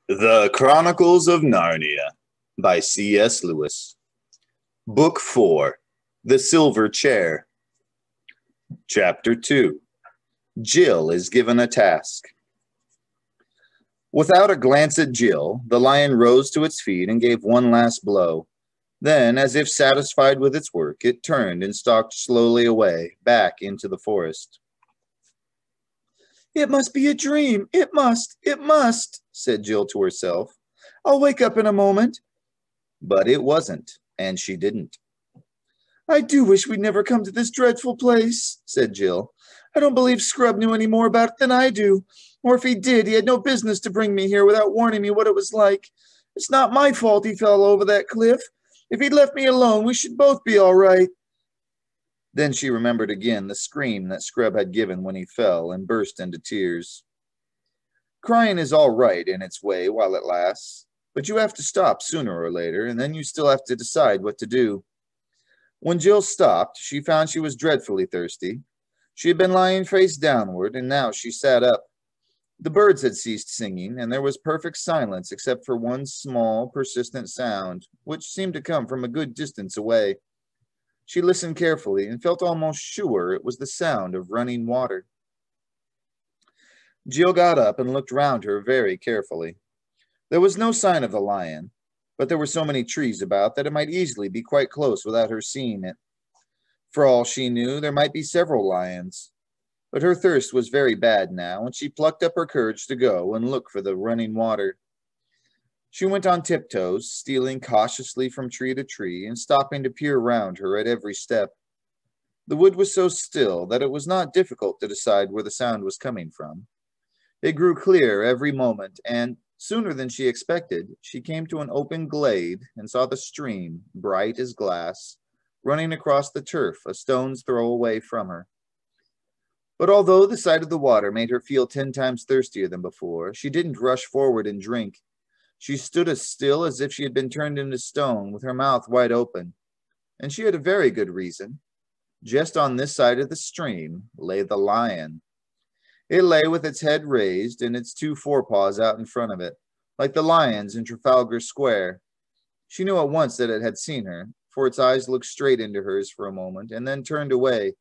The Chronicles of Narnia by C.S. Lewis. Book 4, The Silver Chair. Chapter 2, Jill is given a task. Without a glance at Jill, the lion rose to its feet and gave one last blow. Then, as if satisfied with its work, it turned and stalked slowly away, back into the forest. "It must be a dream. It must, said Jill to herself. "I'll wake up in a moment." But it wasn't, and she didn't. "I do wish we'd never come to this dreadful place," said Jill. "I don't believe Scrub knew any more about it than I do. Or if he did, he had no business to bring me here without warning me what it was like. It's not my fault he fell over that cliff. If he'd left me alone, we should both be all right." Then she remembered again the scream that Scrub had given when he fell and burst into tears. Crying is all right in its way while it lasts, but you have to stop sooner or later, and then you still have to decide what to do. When Jill stopped, she found she was dreadfully thirsty. She had been lying face downward, and now she sat up. The birds had ceased singing, and there was perfect silence except for one small, persistent sound, which seemed to come from a good distance away. She listened carefully and felt almost sure it was the sound of running water. Jill got up and looked round her very carefully. There was no sign of the lion, but there were so many trees about that it might easily be quite close without her seeing it. For all she knew, there might be several lions. But her thirst was very bad now, and she plucked up her courage to go and look for the running water. She went on tiptoes, stealing cautiously from tree to tree and stopping to peer round her at every step. The wood was so still that it was not difficult to decide where the sound was coming from. It grew clear every moment, and sooner than she expected, she came to an open glade and saw the stream, bright as glass, running across the turf a stone's throw away from her. But although the sight of the water made her feel 10 times thirstier than before, she didn't rush forward and drink. She stood as still as if she had been turned into stone, with her mouth wide open. And she had a very good reason. Just on this side of the stream lay the lion. It lay with its head raised and its 2 forepaws out in front of it, like the lions in Trafalgar Square. She knew at once that it had seen her, for its eyes looked straight into hers for a moment and then turned away,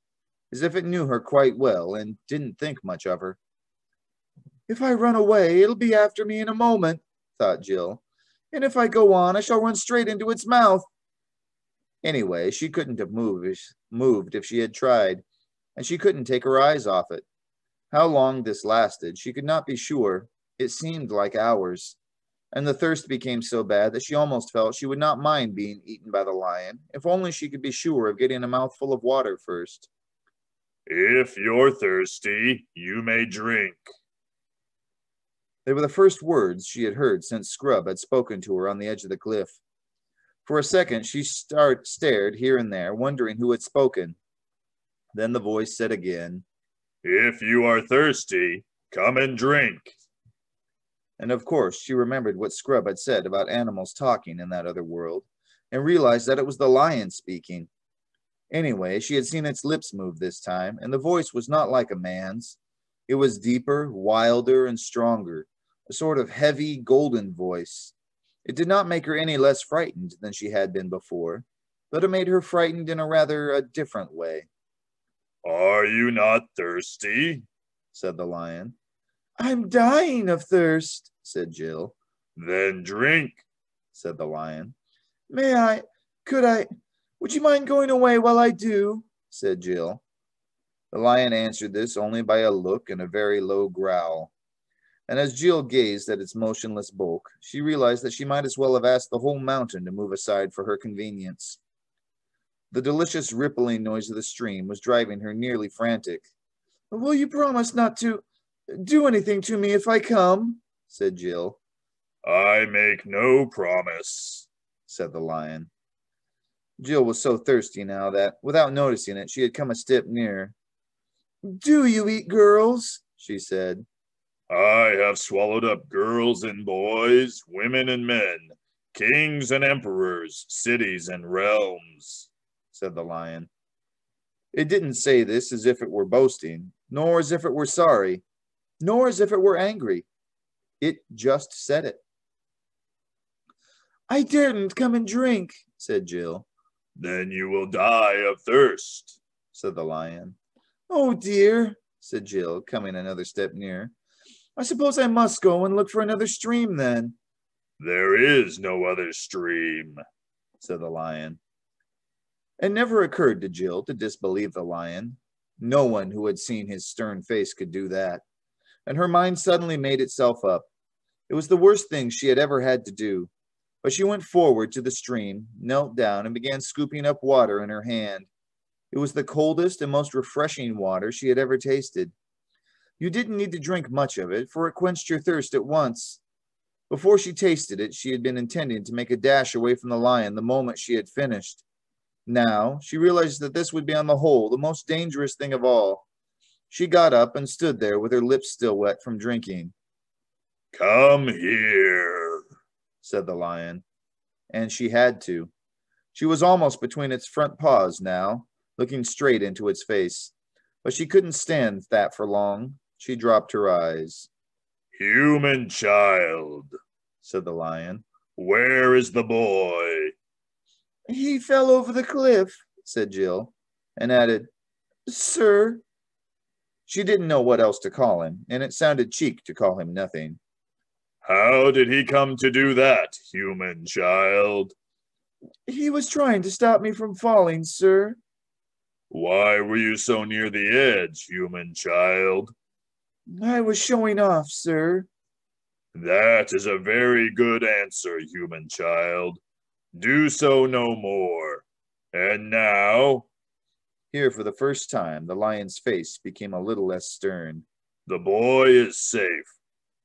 as if it knew her quite well and didn't think much of her. "If I run away, it'll be after me in a moment," thought Jill, "and if I go on, I shall run straight into its mouth." Anyway, she couldn't have moved if she had tried, and she couldn't take her eyes off it. How long this lasted, she could not be sure. It seemed like hours, and the thirst became so bad that she almost felt she would not mind being eaten by the lion, if only she could be sure of getting a mouthful of water first. "If you're thirsty, you may drink." They were the first words she had heard since Scrub had spoken to her on the edge of the cliff. For a second, she stared here and there, wondering who had spoken. Then the voice said again, "If you are thirsty, come and drink." And of course, she remembered what Scrub had said about animals talking in that other world, and realized that it was the lion speaking. Anyway, she had seen its lips move this time, and the voice was not like a man's. It was deeper, wilder, and stronger, a sort of heavy, golden voice. It did not make her any less frightened than she had been before, but it made her frightened in a different way. "Are you not thirsty?" said the lion. "I'm dying of thirst," said Jill. "Then drink," said the lion. Would you mind going away while I do?" said Jill. The lion answered this only by a look and a very low growl. And as Jill gazed at its motionless bulk, she realized that she might as well have asked the whole mountain to move aside for her convenience. The delicious rippling noise of the stream was driving her nearly frantic. "Will you promise not to do anything to me if I come?" said Jill. "I make no promise," said the lion. Jill was so thirsty now that, without noticing it, she had come a step nearer. "Do you eat girls?" she said. "I have swallowed up girls and boys, women and men, kings and emperors, cities and realms," said the lion. It didn't say this as if it were boasting, nor as if it were sorry, nor as if it were angry. It just said it. I daren't come and drink, said Jill. Then you will die of thirst, said the lion. Oh dear, said Jill, coming another step nearer. I suppose I must go and look for another stream then. There is no other stream, said the lion. It never occurred to Jill to disbelieve the lion. No one who had seen his stern face could do that. And her mind suddenly made itself up. It was the worst thing she had ever had to do. But she went forward to the stream, knelt down, and began scooping up water in her hand. It was the coldest and most refreshing water she had ever tasted. You didn't need to drink much of it, for it quenched your thirst at once. Before she tasted it, she had been intending to make a dash away from the lion the moment she had finished. Now, she realized that this would be on the whole the most dangerous thing of all. She got up and stood there with her lips still wet from drinking. Come here, said the lion, and she had to. She was almost between its front paws now, looking straight into its face. But she couldn't stand that for long. She dropped her eyes. Human child, said the lion. Where is the boy? He fell over the cliff, said Jill, and added, Sir. She didn't know what else to call him, and it sounded cheek to call him nothing. How did he come to do that, human child? He was trying to stop me from falling, sir. Why were you so near the edge, human child? I was showing off, sir. That is a very good answer, human child. Do so no more. And now? Here, for the first time, the lion's face became a little less stern. The boy is safe.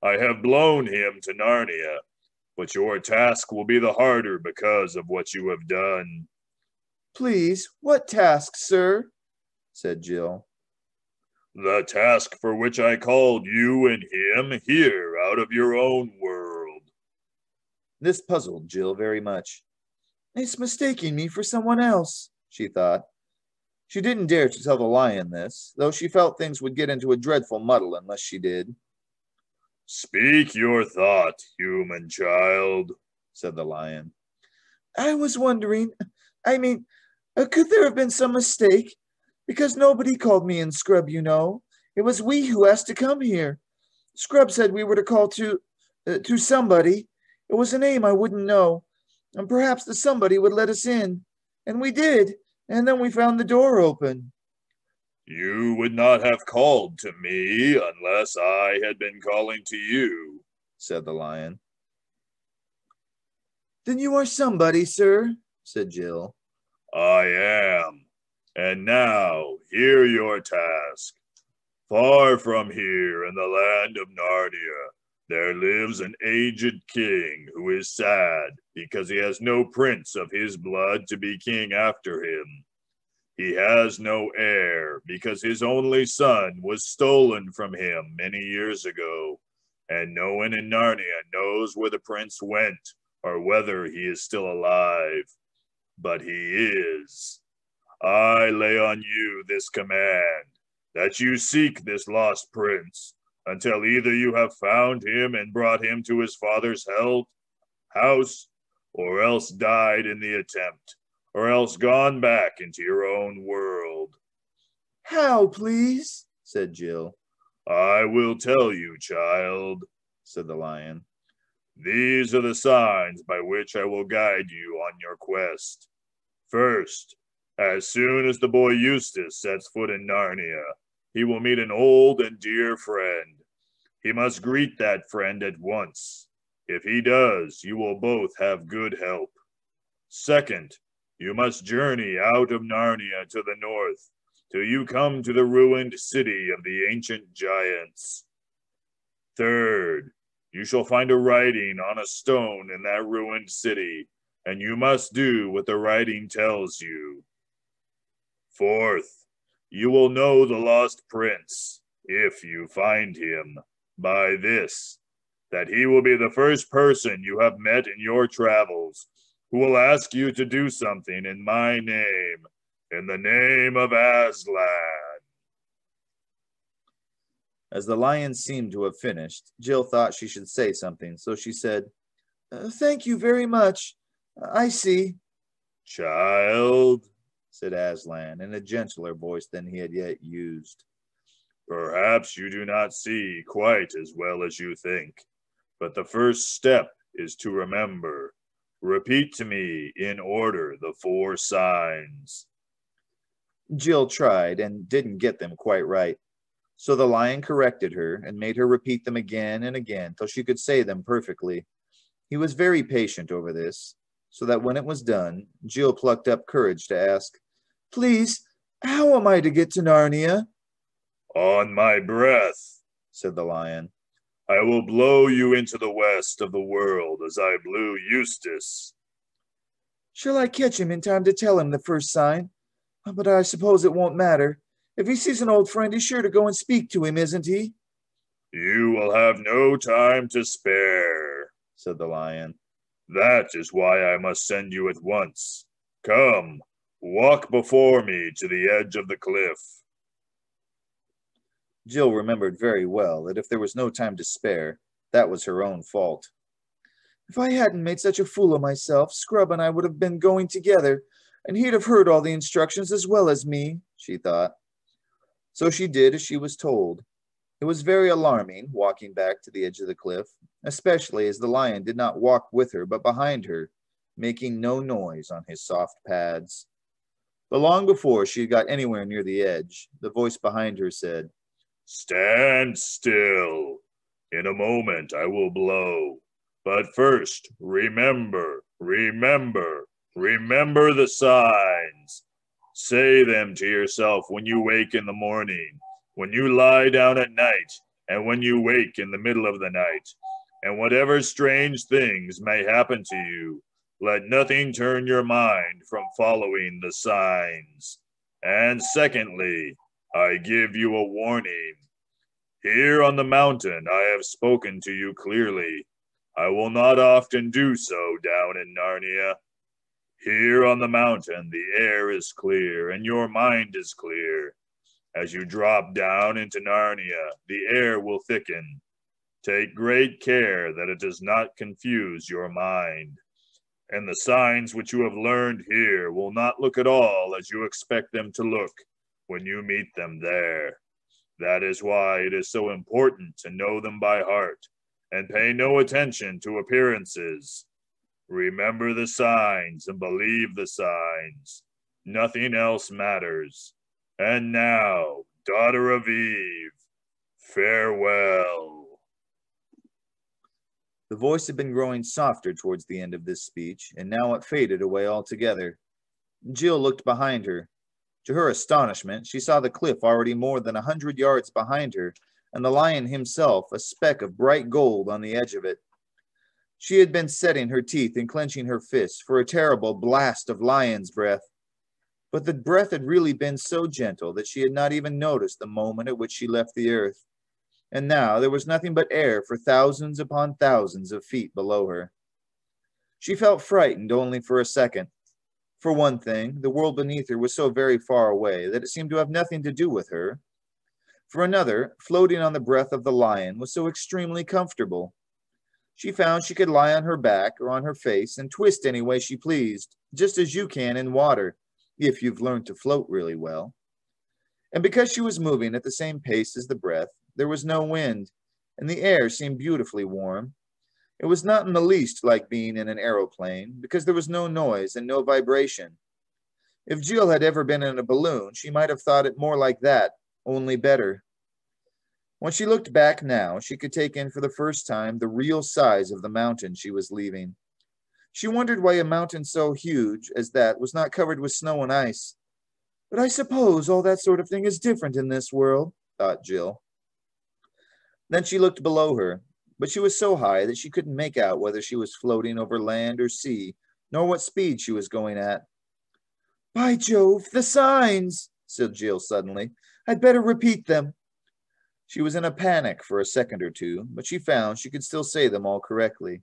I have blown him to Narnia, but your task will be the harder because of what you have done. Please, what task, sir? Said Jill. The task for which I called you and him here out of your own world. This puzzled Jill very much. It's mistaking me for someone else, she thought. She didn't dare to tell the lion this, though she felt things would get into a dreadful muddle unless she did. Speak your thought, human child, said the lion. I was wondering, could there have been some mistake? Because nobody called me and Scrub, you know. It was we who asked to come here. Scrub said we were to call to somebody. It was a name I wouldn't know, and perhaps the somebody would let us in. And we did, and then we found the door open. You would not have called to me unless I had been calling to you, said the lion. Then you are somebody, sir, said Jill. I am. And now, hear your task. Far from here in the land of Narnia, there lives an aged king who is sad because he has no prince of his blood to be king after him. He has no heir because his only son was stolen from him many years ago, and no one in Narnia knows where the prince went or whether he is still alive. But he is. I lay on you this command, that you seek this lost prince until either you have found him and brought him to his father's house, or else died in the attempt, or else gone back into your own world. How, please? Said Jill. I will tell you, child, said the lion. These are the signs by which I will guide you on your quest. First, as soon as the boy Eustace sets foot in Narnia, he will meet an old and dear friend. He must greet that friend at once. If he does, you will both have good help. Second, you must journey out of Narnia to the north, till you come to the ruined city of the ancient giants. Third, you shall find a writing on a stone in that ruined city, and you must do what the writing tells you. Fourth, you will know the lost prince, if you find him, by this, that he will be the first person you have met in your travels, who will ask you to do something in my name, in the name of Aslan. As the lion seemed to have finished, Jill thought she should say something, so she said, Thank you very much. I see. Child, Said Aslan in a gentler voice than he had yet used. perhaps you do not see quite as well as you think, but the first step is to remember. Repeat to me in order the 4 signs. Jill tried and didn't get them quite right. So the lion corrected her and made her repeat them again and again till she could say them perfectly. He was very patient over this, so that when it was done, Jill plucked up courage to ask, Please, how am I to get to Narnia? On my breath, Said the lion. I will blow you into the west of the world as I blew Eustace. Shall I catch him in time to tell him the first sign? But I suppose it won't matter. If he sees an old friend, he's sure to go and speak to him, isn't he? You will have no time to spare, Said the lion. That is why I must send you at once. Come, walk before me to the edge of the cliff. Jill remembered very well that if there was no time to spare, that was her own fault. If I hadn't made such a fool of myself, Scrub and I would have been going together, and he'd have heard all the instructions as well as me, she thought. So she did as she was told. It was very alarming, walking back to the edge of the cliff, especially as the lion did not walk with her but behind her, making no noise on his soft pads. But long before she got anywhere near the edge, the voice behind her said, Stand still. In a moment I will blow. But first, remember the signs. Say them to yourself when you wake in the morning, when you lie down at night, and when you wake in the middle of the night. And whatever strange things may happen to you, let nothing turn your mind from following the signs. And secondly, I give you a warning. Here on the mountain I have spoken to you clearly. I will not often do so down in Narnia. Here on the mountain the air is clear and your mind is clear. As you drop down into Narnia, the air will thicken. Take great care that it does not confuse your mind. And the signs which you have learned here will not look at all as you expect them to look when you meet them there. That is why it is so important to know them by heart and pay no attention to appearances. Remember the signs and believe the signs. Nothing else matters. And now, daughter of Eve, farewell. The voice had been growing softer towards the end of this speech, and now it faded away altogether. Jill looked behind her. To her astonishment, she saw the cliff already more than 100 yards behind her, and the lion himself, a speck of bright gold on the edge of it. She had been setting her teeth and clenching her fists for a terrible blast of lion's breath. But the breath had really been so gentle that she had not even noticed the moment at which she left the earth. And now there was nothing but air for thousands upon thousands of feet below her. She felt frightened only for a second. For one thing, the world beneath her was so very far away that it seemed to have nothing to do with her. For another, floating on the breath of the lion was so extremely comfortable. She found she could lie on her back or on her face and twist any way she pleased, just as you can in water, if you've learned to float really well. And because she was moving at the same pace as the breath, there was no wind, and the air seemed beautifully warm. It was not in the least like being in an aeroplane, because there was no noise and no vibration. If Jill had ever been in a balloon, she might have thought it more like that, only better. When she looked back now, she could take in for the first time the real size of the mountain she was leaving. She wondered why a mountain so huge as that was not covered with snow and ice. But I suppose all that sort of thing is different in this world, thought Jill. Then she looked below her, but she was so high that she couldn't make out whether she was floating over land or sea, nor what speed she was going at. By Jove, the signs, said Jill suddenly. I'd better repeat them. She was in a panic for a second or two, but she found she could still say them all correctly.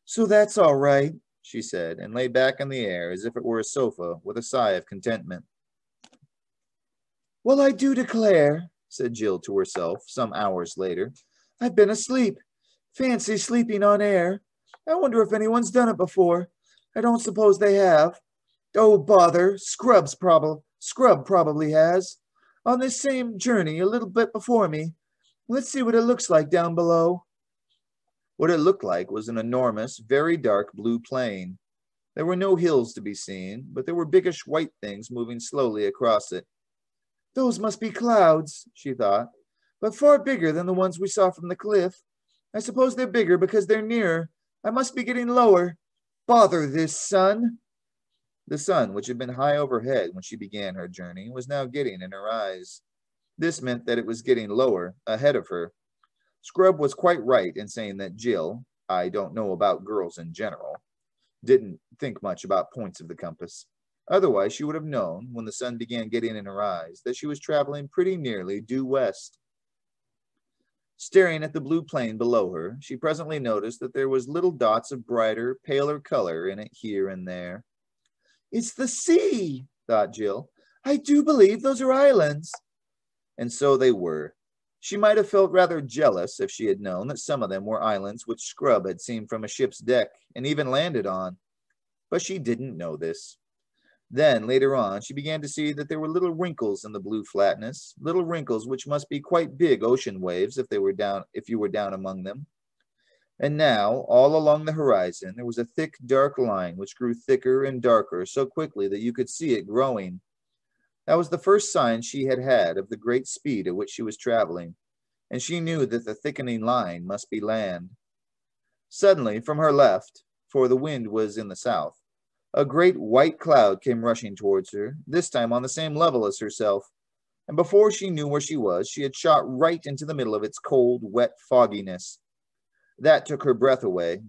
So that's all right, she said, and lay back in the air as if it were a sofa with a sigh of contentment. Well, I do declare, said Jill to herself some hours later. I've been asleep. Fancy sleeping on air. I wonder if anyone's done it before. I don't suppose they have. Oh, bother. Scrub probably has. On this same journey, a little bit before me. Let's see what it looks like down below. What it looked like was an enormous, very dark blue plain. There were no hills to be seen, but there were biggish white things moving slowly across it. Those must be clouds, she thought, but far bigger than the ones we saw from the cliff. I suppose they're bigger because they're nearer. I must be getting lower. Bother this sun. The sun, which had been high overhead when she began her journey, was now getting in her eyes. This meant that it was getting lower, ahead of her. Scrub was quite right in saying that Jill, I don't know about girls in general, didn't think much about points of the compass. Otherwise, she would have known, when the sun began getting in her eyes, that she was traveling pretty nearly due west. Staring at the blue plain below her, she presently noticed that there was little dots of brighter, paler color in it here and there. It's the sea, thought Jill. I do believe those are islands. And so they were. She might have felt rather jealous if she had known that some of them were islands which Scrub had seen from a ship's deck and even landed on. But she didn't know this. Then, later on, she began to see that there were little wrinkles in the blue flatness, little wrinkles which must be quite big ocean waves if you were down among them. And now, all along the horizon, there was a thick, dark line which grew thicker and darker so quickly that you could see it growing. That was the first sign she had had of the great speed at which she was traveling, and she knew that the thickening line must be land. Suddenly, from her left, for the wind was in the south, a great white cloud came rushing towards her, this time on the same level as herself, and before she knew where she was, she had shot right into the middle of its cold, wet fogginess. That took her breath away,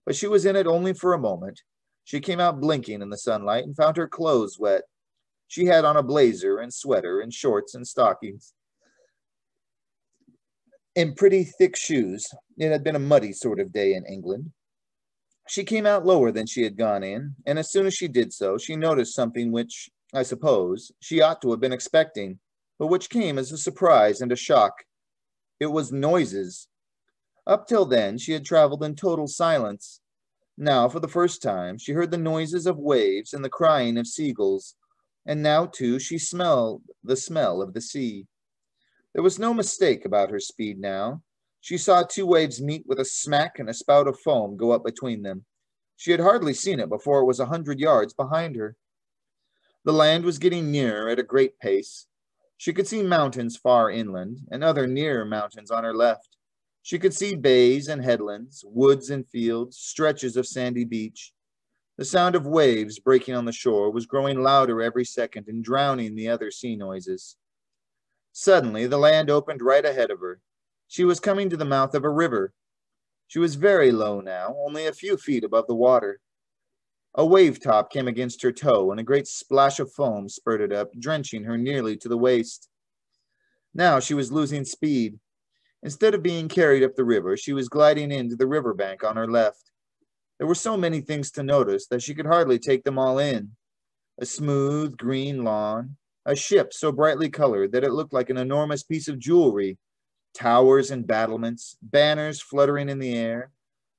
but she was in it only for a moment. She came out blinking in the sunlight and found her clothes wet. She had on a blazer and sweater and shorts and stockings and pretty thick shoes. It had been a muddy sort of day in England. She came out lower than she had gone in, and as soon as she did so, she noticed something which, I suppose, she ought to have been expecting, but which came as a surprise and a shock. It was noises. Up till then, she had traveled in total silence. Now, for the first time, she heard the noises of waves and the crying of seagulls, and now, too, she smelled the smell of the sea. There was no mistake about her speed now. She saw two waves meet with a smack and a spout of foam go up between them. She had hardly seen it before it was 100 yards behind her. The land was getting nearer at a great pace. She could see mountains far inland, and other nearer mountains on her left. She could see bays and headlands, woods and fields, stretches of sandy beach. The sound of waves breaking on the shore was growing louder every second and drowning the other sea noises. Suddenly, the land opened right ahead of her. She was coming to the mouth of a river. She was very low now, only a few feet above the water. A wave top came against her toe, and a great splash of foam spurted up, drenching her nearly to the waist. Now she was losing speed. Instead of being carried up the river, she was gliding into the river bank on her left. There were so many things to notice that she could hardly take them all in. A smooth green lawn, a ship so brightly colored that it looked like an enormous piece of jewelry, towers and battlements, banners fluttering in the air,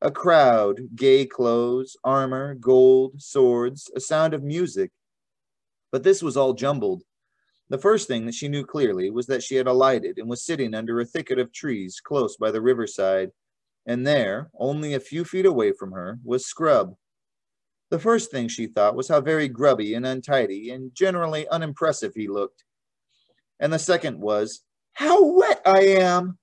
a crowd, gay clothes, armor, gold, swords, a sound of music. But this was all jumbled. The first thing that she knew clearly was that she had alighted and was sitting under a thicket of trees close by the riverside, and there, only a few feet away from her, was Scrub. The first thing she thought was how very grubby and untidy and generally unimpressive he looked. And the second was, how wet I am!